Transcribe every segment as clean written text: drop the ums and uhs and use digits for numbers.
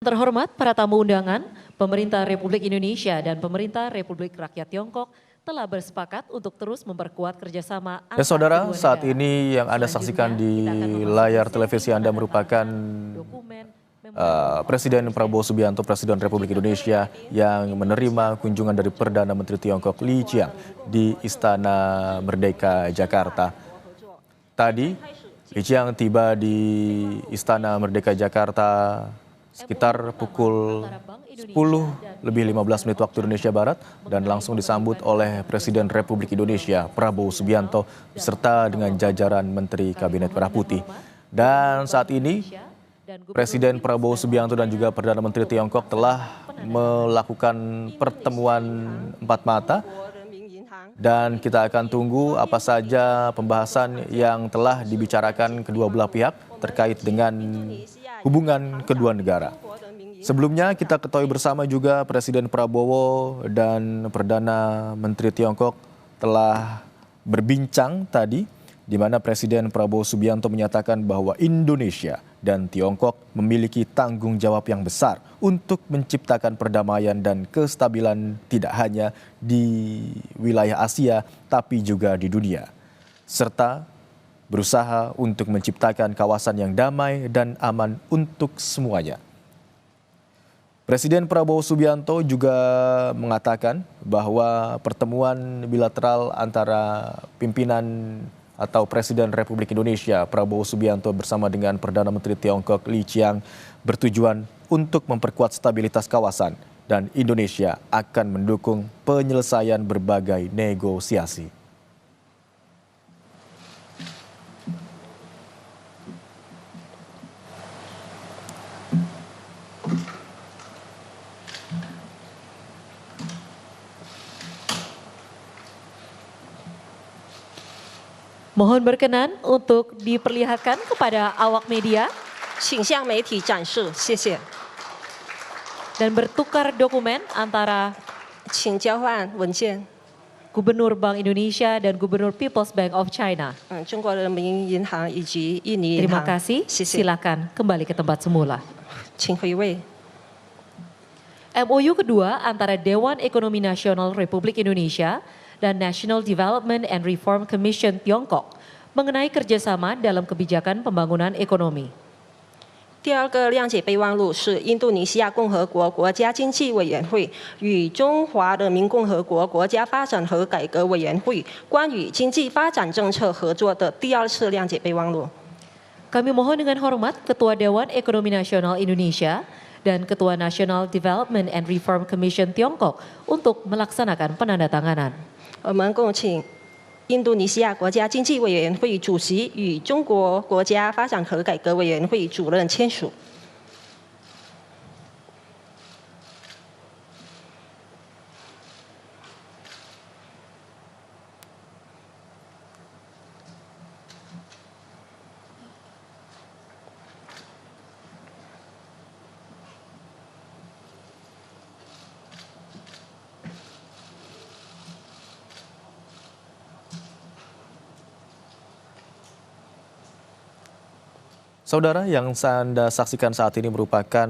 Terhormat para tamu undangan, pemerintah Republik Indonesia dan pemerintah Republik Rakyat Tiongkok telah bersepakat untuk terus memperkuat kerjasama Ya saudara, saat ini yang Anda saksikan di layar televisi Anda merupakan Presiden Prabowo Subianto, Presiden Republik Indonesia yang menerima kunjungan dari Perdana Menteri Tiongkok Li Qiang di Istana Merdeka, Jakarta. Tadi, Li Qiang tiba di Istana Merdeka, Jakarta sekitar pukul 10:15 waktu Indonesia Barat dan langsung disambut oleh Presiden Republik Indonesia Prabowo Subianto beserta dengan jajaran Menteri Kabinet Merah Putih. Dan saat ini Presiden Prabowo Subianto dan juga Perdana Menteri Tiongkok telah melakukan pertemuan empat mata dan kita akan tunggu apa saja pembahasan yang telah dibicarakan kedua belah pihak terkait dengan hubungan kedua negara. Sebelumnya kita ketahui bersama juga Presiden Prabowo dan Perdana Menteri Tiongkok telah berbincang tadi di mana Presiden Prabowo Subianto menyatakan bahwa Indonesia dan Tiongkok memiliki tanggung jawab yang besar untuk menciptakan perdamaian dan kestabilan tidak hanya di wilayah Asia tapi juga di dunia, serta berusaha untuk menciptakan kawasan yang damai dan aman untuk semuanya. Presiden Prabowo Subianto juga mengatakan bahwa pertemuan bilateral antara pimpinan atau Presiden Republik Indonesia Prabowo Subianto bersama dengan Perdana Menteri Tiongkok Li Qiang bertujuan untuk memperkuat stabilitas kawasan dan Indonesia akan mendukung penyelesaian berbagai negosiasi. Mohon berkenan untuk diperlihatkan kepada awak media. 请向媒体展示，谢谢。 Dan bertukar dokumen antara 请交换文件。 Gubernur Bank Indonesia dan Gubernur People's Bank of China. 中国人民银行以及印尼银行。 Terima kasih. Silakan kembali ke tempat semula. 请回位。 MOU kedua antara Dewan Ekonomi Nasional Republik Indonesia dan National Development and Reform Commission Tiongkok mengenai kerjasama dalam kebijakan pembangunan ekonomi. 第二个谅解备忘录是印度尼西亚共和国国家经济委员会与中华人民共和国国家发展和改革委员会关于经济发展政策合作的第二次谅解备忘录。 Kami mohon dengan hormat Ketua Dewan Ekonomi Nasional Indonesia dan Ketua National Development and Reform Commission Tiongkok untuk melaksanakan penandatanganan. 我们恭请印度尼西亚国家经济委员会主席与中国国家发展和改革委员会主任签署。 Saudara, yang Anda saksikan saat ini merupakan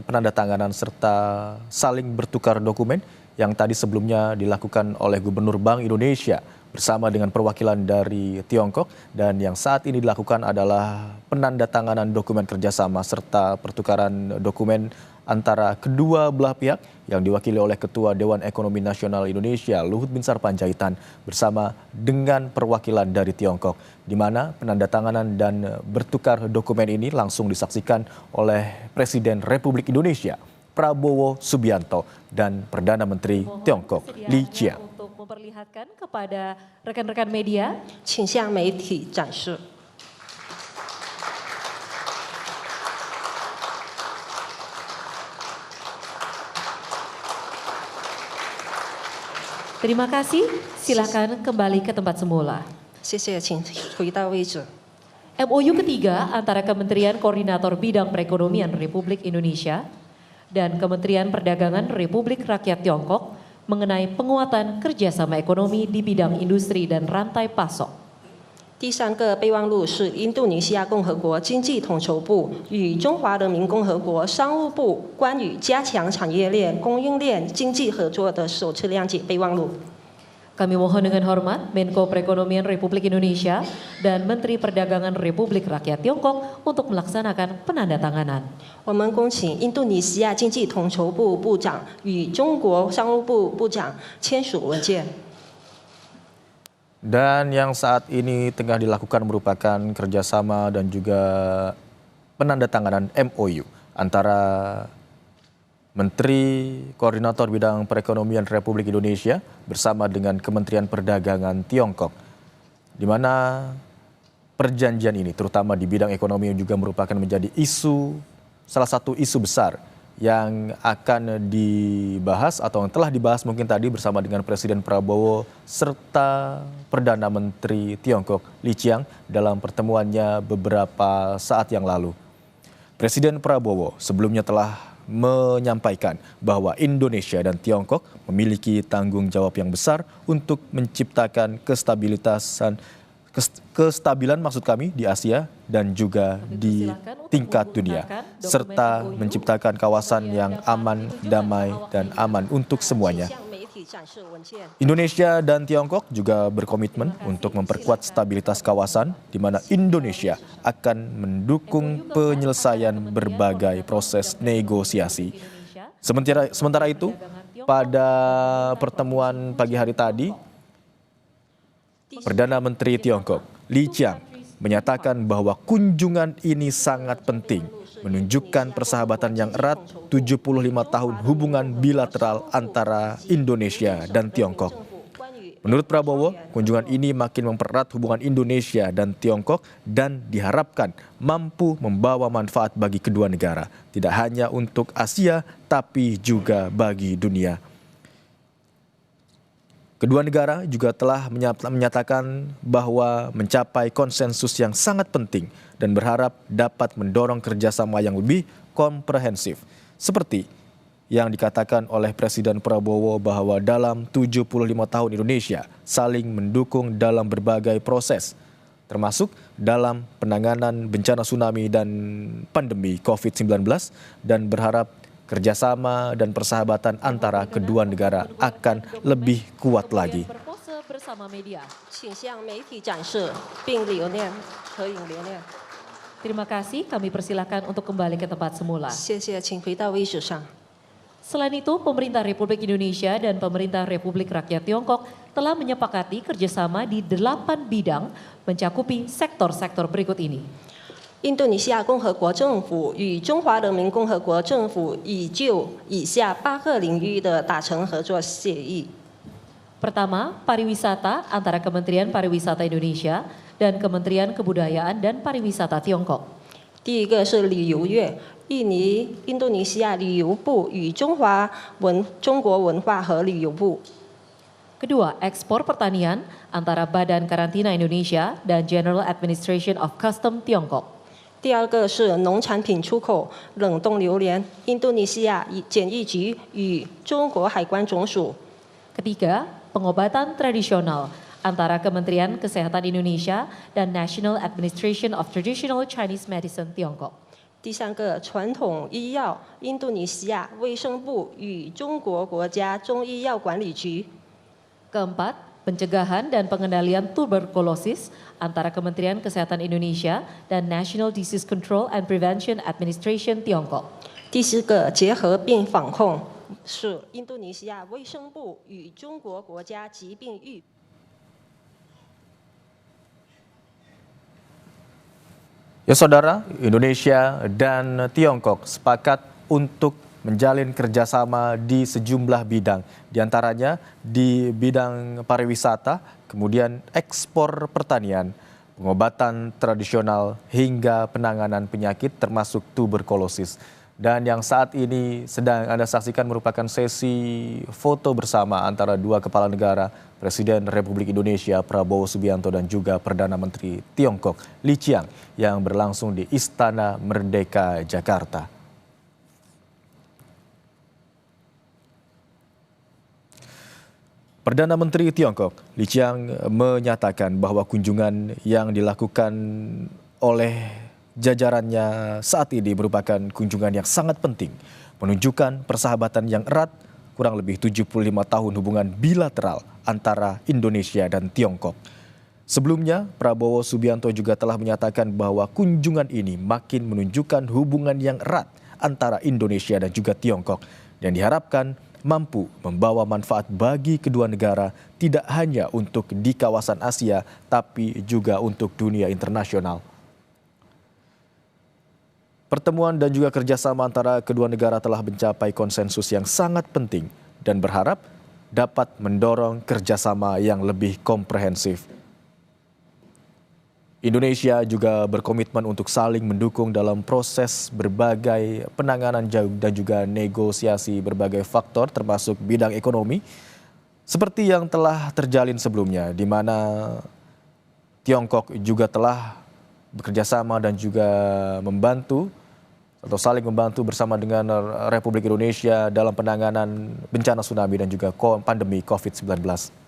penandatanganan serta saling bertukar dokumen yang tadi sebelumnya dilakukan oleh Gubernur Bank Indonesia bersama dengan perwakilan dari Tiongkok, dan yang saat ini dilakukan adalah penandatanganan dokumen kerjasama serta pertukaran dokumen antara kedua belah pihak yang diwakili oleh Ketua Dewan Ekonomi Nasional Indonesia Luhut Binsar Panjaitan bersama dengan perwakilan dari Tiongkok, di mana penandatanganan dan bertukar dokumen ini langsung disaksikan oleh Presiden Republik Indonesia Prabowo Subianto dan Perdana Menteri Tiongkok Li Qiang. Untuk memperlihatkan kepada rekan-rekan media. 请向媒体展示。 Terima kasih. Silakan kembali ke tempat semula. 谢谢，请回到位置。 MOU ketiga antara Kementerian Koordinator Bidang Perekonomian Republik Indonesia dan Kementerian Perdagangan Republik Rakyat Tiongkok mengenai penguatan kerjasama ekonomi di bidang industri dan rantai pasok. 第三个备忘录是印度尼西亚共和国经济统筹部与中华人民共和国商务部关于加强产业链、供应链经济合作的首次谅解备忘录。 Kami mohon dengan hormat Menko Perekonomian Republik Indonesia dan Menteri Perdagangan Republik Rakyat Tiongkok untuk melaksanakan penandatanganan. 我们恭请印度尼西亚经济统筹部部长与中国商务部部长签署文件。 Dan yang saat ini tengah dilakukan merupakan kerjasama dan juga penandatanganan MOU antara Menteri Koordinator Bidang Perekonomian Republik Indonesia bersama dengan Kementerian Perdagangan Tiongkok, di mana perjanjian ini terutama di bidang ekonomi juga merupakan menjadi salah satu isu besar yang akan dibahas atau yang telah dibahas mungkin tadi bersama dengan Presiden Prabowo serta Perdana Menteri Tiongkok Li Qiang dalam pertemuannya beberapa saat yang lalu. Presiden Prabowo sebelumnya telah menyampaikan bahwa Indonesia dan Tiongkok memiliki tanggung jawab yang besar untuk menciptakan kestabilan maksud kami di Asia dan juga di tingkat dunia, serta menciptakan kawasan yang aman, damai, dan aman untuk semuanya. Indonesia dan Tiongkok juga berkomitmen untuk memperkuat stabilitas kawasan, di mana Indonesia akan mendukung penyelesaian berbagai proses negosiasi. Sementara itu, pada pertemuan pagi hari tadi, Perdana Menteri Tiongkok Li Qiang menyatakan bahwa kunjungan ini sangat penting, menunjukkan persahabatan yang erat 75 tahun hubungan bilateral antara Indonesia dan Tiongkok. Menurut Prabowo, kunjungan ini makin mempererat hubungan Indonesia dan Tiongkok dan diharapkan mampu membawa manfaat bagi kedua negara, tidak hanya untuk Asia tapi juga bagi dunia. Kedua negara juga telah menyatakan bahwa mencapai konsensus yang sangat penting dan berharap dapat mendorong kerjasama yang lebih komprehensif. Seperti yang dikatakan oleh Presiden Prabowo bahwa dalam 75 tahun Indonesia saling mendukung dalam berbagai proses, termasuk dalam penanganan bencana tsunami dan pandemi COVID-19 dan berharap kerjasama dan persahabatan antara kedua negara akan lebih kuat lagi. Terima kasih, kami persilahkan untuk kembali ke tempat semula. Selain itu, pemerintah Republik Indonesia dan pemerintah Republik Rakyat Tiongkok telah menyepakati kerjasama di 8 bidang mencakupi sektor-sektor berikut ini. 印度尼西亚共和国政府与中华人民共和国政府已就以下8个领域的达成合作协议。 Pertama, pariwisata antara Kementerian Pariwisata Indonesia dan Kementerian Kebudayaan dan Pariwisata Tiongkok. 第一个是旅游业，印度尼西亚旅游部与中国文化和旅游部。 Kedua, ekspor pertanian antara Badan Karantina Indonesia dan General Administration of Custom Tiongkok. 第二个是农产品出口冷冻榴莲，印度尼西亚检疫局与中国海关总署。 Ketiga, pengobatan tradisional antara Kementerian Kesehatan Indonesia dan National Administration of Traditional Chinese Medicine Tiongkok. 第三个传统医药，印度尼西亚卫生部与中国国家中医药管理局。 Keempat, pencegahan dan pengendalian tuberkulosis antara Kementerian Kesehatan Indonesia dan National Disease Control and Prevention Administration Tiongkok. 第四个结核病防控是印度尼西亚卫生部与中国国家疾病预。 Ya saudara, Indonesia dan Tiongkok sepakat untuk menjalin kerjasama di sejumlah bidang, diantaranya di bidang pariwisata, kemudian ekspor pertanian, pengobatan tradisional, hingga penanganan penyakit termasuk tuberkulosis. Dan yang saat ini sedang Anda saksikan merupakan sesi foto bersama antara dua kepala negara, Presiden Republik Indonesia Prabowo Subianto dan juga Perdana Menteri Tiongkok Li Qiang yang berlangsung di Istana Merdeka, Jakarta. Perdana Menteri Tiongkok, Li Qiang, menyatakan bahwa kunjungan yang dilakukan oleh jajarannya saat ini merupakan kunjungan yang sangat penting, menunjukkan persahabatan yang erat kurang lebih 75 tahun hubungan bilateral antara Indonesia dan Tiongkok. Sebelumnya, Prabowo Subianto juga telah menyatakan bahwa kunjungan ini makin menunjukkan hubungan yang erat antara Indonesia dan juga Tiongkok dan diharapkan mampu membawa manfaat bagi kedua negara tidak hanya untuk di kawasan Asia tapi juga untuk dunia internasional. Pertemuan dan juga kerjasama antara kedua negara telah mencapai konsensus yang sangat penting dan berharap dapat mendorong kerjasama yang lebih komprehensif. Indonesia juga berkomitmen untuk saling mendukung dalam proses berbagai penanganan dan juga negosiasi berbagai faktor termasuk bidang ekonomi seperti yang telah terjalin sebelumnya di mana Tiongkok juga telah bekerjasama dan juga membantu atau saling membantu bersama dengan Republik Indonesia dalam penanganan bencana tsunami dan juga pandemi COVID-19.